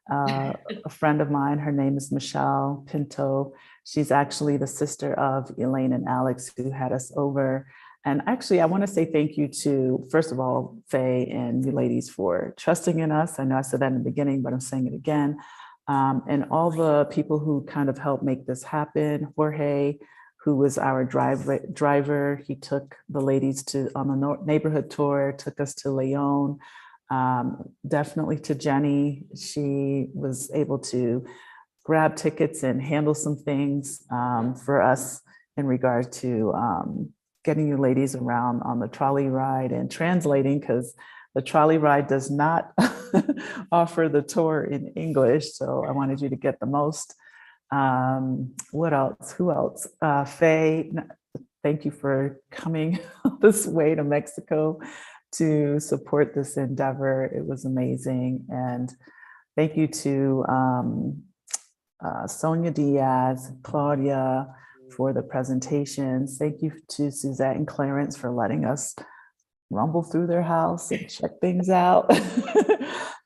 A friend of mine, her name is Michelle Pinto. She's actually the sister of Elaine and Alex, who had us over. And actually, I want to say thank you to, first of all, Faye and you ladies for trusting in us. I know I said that in the beginning, but I'm saying it again. And all the people who kind of helped make this happen. Jorge, who was our driver. He took the ladies on the neighborhood tour, took us to Leon. Definitely to Jenny. She was able to grab tickets and handle some things for us in regard to getting you ladies around on the trolley ride and translating, because the trolley ride does not offer the tour in English. So I wanted you to get the most. What else? Who else? Faye, thank you for coming this way to Mexico to support this endeavor. It was amazing. And thank you to Sonia Diaz, Claudia for the presentations. Thank you to Suzette and Clarence for letting us rumble through their house and check things out.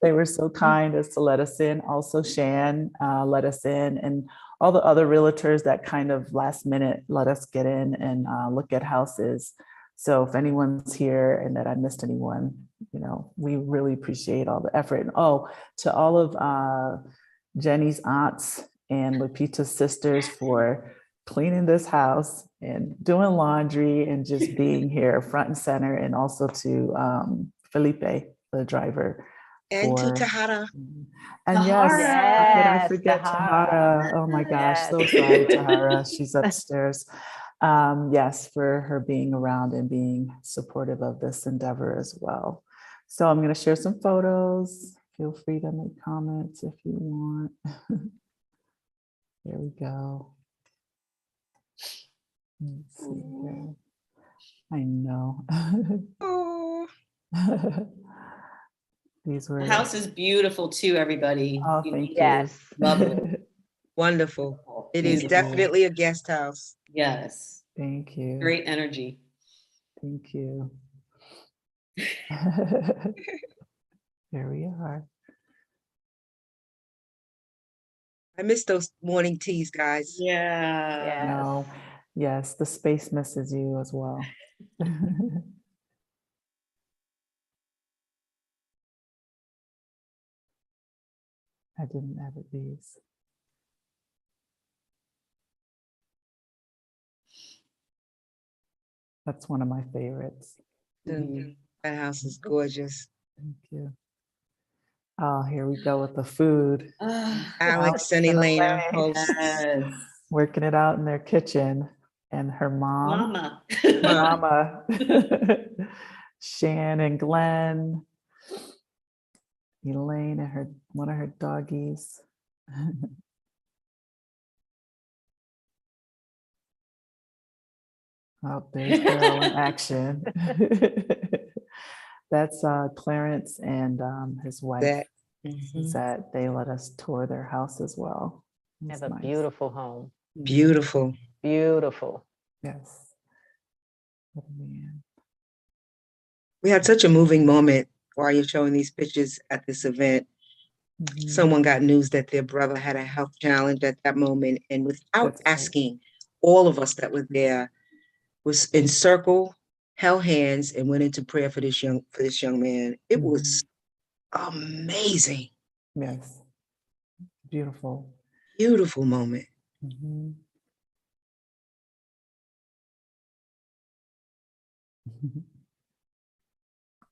They were so kind as to let us in. Also, Shan let us in, and all the other realtors that kind of last minute let us get in and look at houses. So if anyone's here and that I missed anyone, we really appreciate all the effort. And to all of Jenny's aunts and Lupita's sisters for cleaning this house and doing laundry and just being here front and center, and also to Felipe, the driver. And to Tahara. And yes, how could I Yes, forget Tahara? Oh my gosh, Yes. so sorry, Tahara. She's upstairs. Yes, for her being around and being supportive of this endeavor as well. So I'm going to share some photos. Feel free to make comments if you want. There we go. Let's see here. I know. Oh, These were. The house is beautiful too, everybody. Oh, thank you. Yes. Lovely. wonderful. It is Beautiful. definitely a guest house. Yes. Thank you. Great energy. Thank you. There we are. I miss those morning teas, guys. Yeah. Yes. No, Yes, the space misses you as well. I didn't edit these. That's one of my favorites. That house is gorgeous. Thank you. Oh, here we go with the food. Alex and Elena hosts. Yes. Working it out in their kitchen. And her mom, Mama. Mama, Shan and Glenn, Elaine and her one of her doggies. Oh, there's Daryl in action. That's Clarence and his wife. That. Mhm. That they let us tour their house as well. It They was have a nice. beautiful home. Beautiful. Beautiful. Yes. What a man. We had such a moving moment while you're showing these pictures at this event. Mhm. Someone got news that their brother had a health challenge at that moment, and without That's right. asking, all of us that were there was in circle, held hands, and went into prayer for this young man. It was amazing. Yes. Beautiful. Beautiful moment. Mhm.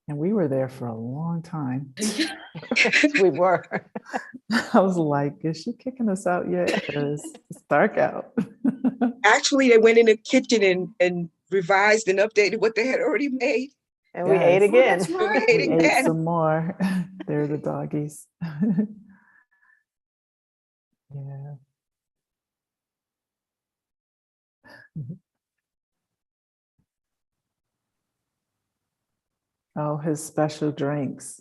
And we were there for a long time. We were. I was like, is she kicking us out yet? Because it's dark out. Actually, they went in the kitchen and revised and updated what they had already made. And we ate Yes. again. That's And we right. ate We ate again. some more. They're the doggies. Yeah. Oh, his special drinks.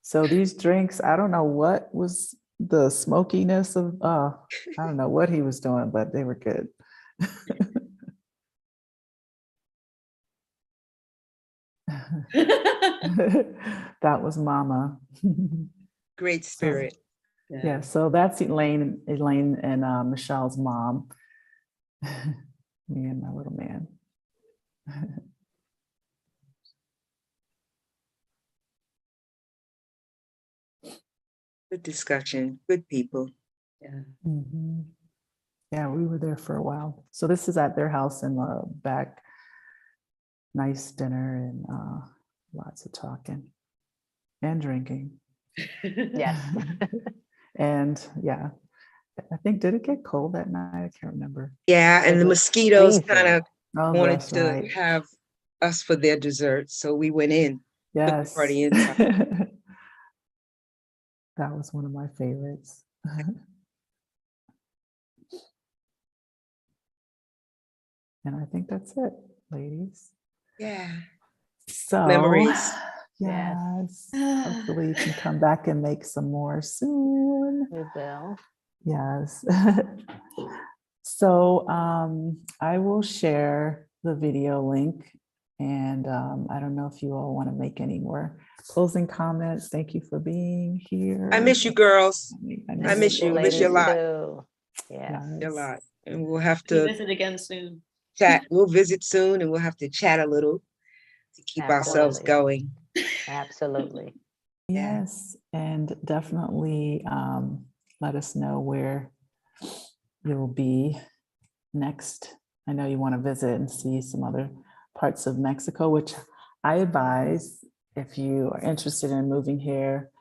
So these drinks, I don't know what was the smokiness of, I don't know what he was doing, but they were good. That was Mama. Great So, spirit. yeah, so that's Elaine and Michelle's mom. Me and my little man. Good discussion. Good people. Yeah. Mhm. Yeah, we were there for a while. So this is at their house in the back. Nice dinner and lots of talking and drinking. Yes. And yeah, I think, did it get cold that night? I can't remember. Yeah, and It the was mosquitoes freezing. kind of Oh, wanted that's to right. have us for their dessert. So we went in. Yes. Party inside. That was one of my favorites. And I think that's it, ladies. Yeah. So, Memories. yes, hopefully you can come back and make some more soon. We will. Yes. So I will share the video link, and I don't know if you all want to make any more closing comments. Thank you for being here. I miss you, girls. I I miss you. Miss you a ladies lot. too. Yes. A lot. And we'll have We'll to visit again soon. chat. We'll visit soon and we'll have to chat a little to keep ourselves Absolutely. going. Absolutely. Yeah. Yes, and definitely let us know where you'll be next. I know you want to visit and see some other parts of Mexico, which I advise if you are interested in moving here,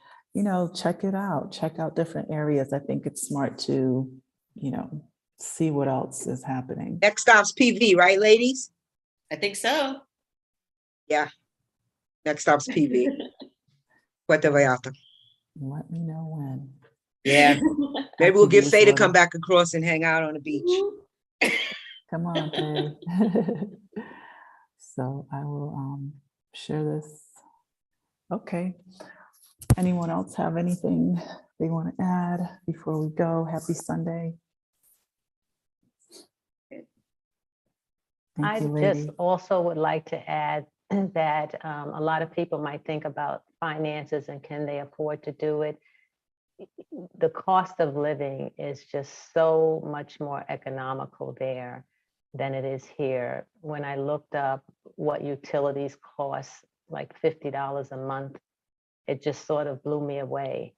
check it out. Check out different areas. I think it's smart to, see what else is happening. Next stop's PV, right, ladies? I think so. Yeah. Next stop's PV. Puerto Vallarta. Let me know when. Yeah. Maybe we'll get Faye to come back across and hang out on the beach. Come on, Faye. So I will share this. Okay. Anyone else have anything they want to add before we go? Happy Sunday. Thank I you, just lady. also would like to add that a lot of people might think about finances and can they afford to do it. The cost of living is just so much more economical there. than it is here. When I looked up what utilities cost, like $50 a month, it just sort of blew me away.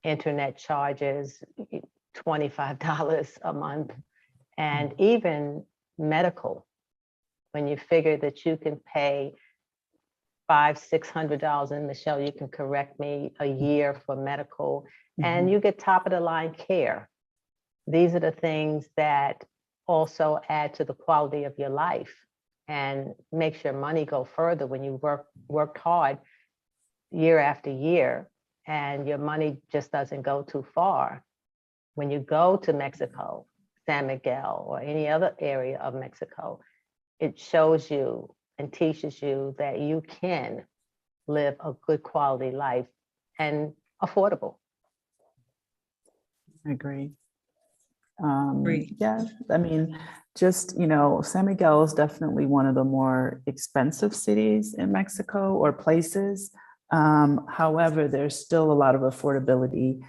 Internet charges, $25 a month, and even medical. When you figure that you can pay $500-600, and Michelle, you can correct me, a year for medical, and you get top of the line care. These are the things that also add to the quality of your life and makes your money go further when you worked hard year after year, and your money just doesn't go too far. When you go to Mexico, San Miguel, or any other area of Mexico, it shows you and teaches you that you can live a good quality life and affordable. I agree. Agree. Yeah, I mean, just, San Miguel is definitely one of the more expensive cities in Mexico or places. However, there's still a lot of affordability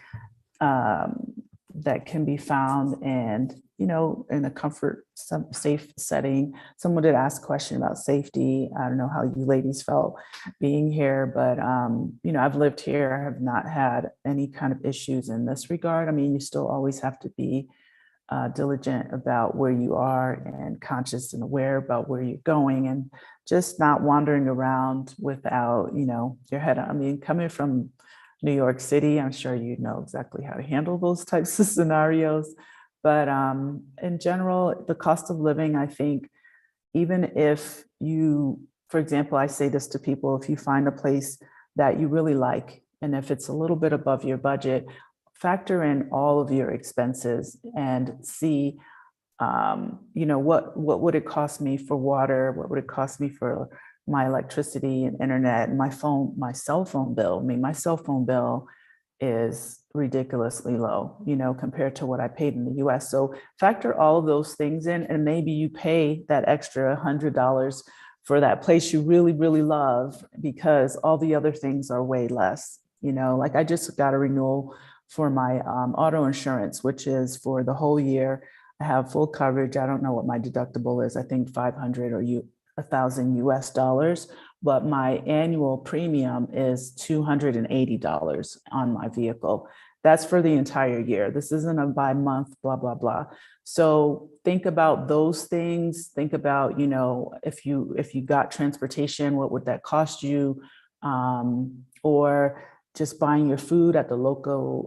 that can be found, and in a comfort, safe setting. Someone did ask a question about safety. I don't know how you ladies felt being here, but I've lived here. I have not had any kind of issues in this regard. I mean, you still always have to be diligent about where you are and conscious and aware about where you're going, and just not wandering around without, your head on. I mean, coming from New York City, I'm sure you know exactly how to handle those types of scenarios. But in general, the cost of living, I think, even if you, for example, I say this to people, if you find a place that you really like, and if it's a little bit above your budget, factor in all of your expenses and see, what would it cost me for water? What would it cost me for my electricity and internet and my cell phone bill? I mean, my cell phone bill is ridiculously low, compared to what I paid in the US. So factor all of those things in, and maybe you pay that extra $100 for that place you really, really love, because all the other things are way less. Like I just got a renewal for my auto insurance, which is for the whole year. I have full coverage. I don't know what my deductible is. I think 500 or $1,000 US, but my annual premium is $280 on my vehicle. That's for the entire year. This isn't a by month, blah, blah, blah. So think about those things. Think about, if you got transportation, what would that cost you? Or just buying your food at the local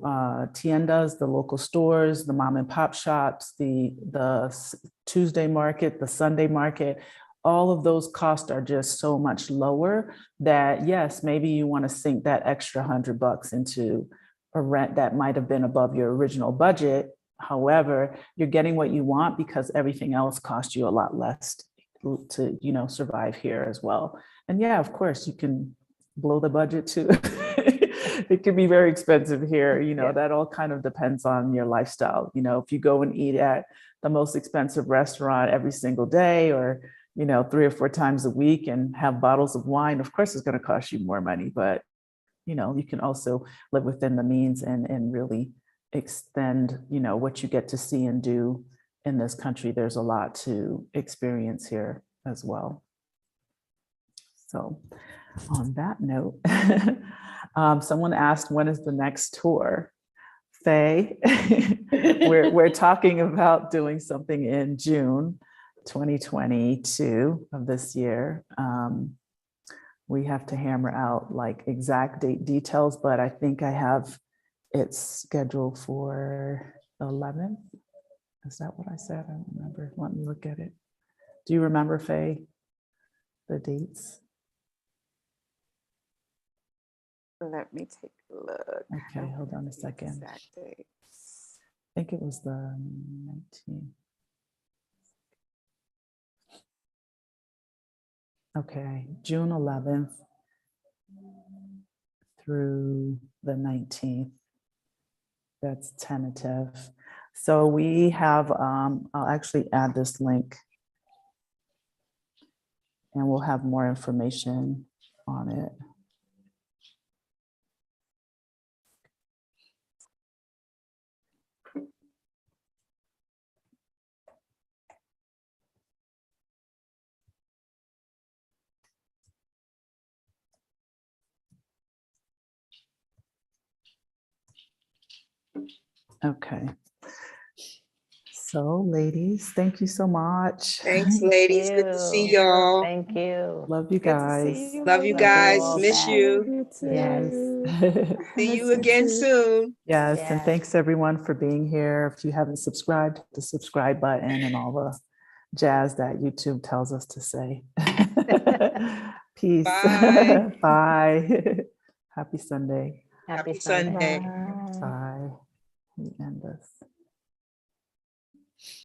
tiendas, the local stores, the mom and pop shops, the Tuesday market, the Sunday market. All of those costs are just so much lower that, yes, maybe you want to sink that extra $100 into a rent that might have been above your original budget. However, you're getting what you want because everything else costs you a lot less to, survive here as well. And yeah, of course, you can blow the budget too. It can be very expensive here. That all kind of depends on your lifestyle. If you go and eat at the most expensive restaurant every single day, or 3 or 4 times a week, and have bottles of wine, of course, it's going to cost you more money. But you can also live within the means and really extend, what you get to see and do in this country. There's a lot to experience here as well. So on that note, someone asked, when is the next tour? Faye, we're talking about doing something in June 2022 of this year. We have to hammer out like exact date details, but I think I have it scheduled for the 11th. Is that what I said? I don't remember. Let me look at it. Do you remember, Faye, the dates? Let me take a look. Okay, hold on a second. Exact dates. I think it was the 19th. Okay, June 11th through the 19th. That's tentative. So we have, I'll actually add this link, and we'll have more information on it. Okay. So ladies, thank you so much. Thanks, ladies. Good to see you. y'all. Thank you. Love you Good to guys. see you. Love you Love you guys. all Miss back. you. Yes. See you again soon. Yes, and Yes. thanks everyone for being here. If you haven't subscribed, hit the subscribe button and all the jazz that YouTube tells us to say. Peace. Bye. Bye. Happy Sunday. Happy Happy Sunday. Sunday. Bye. We end this.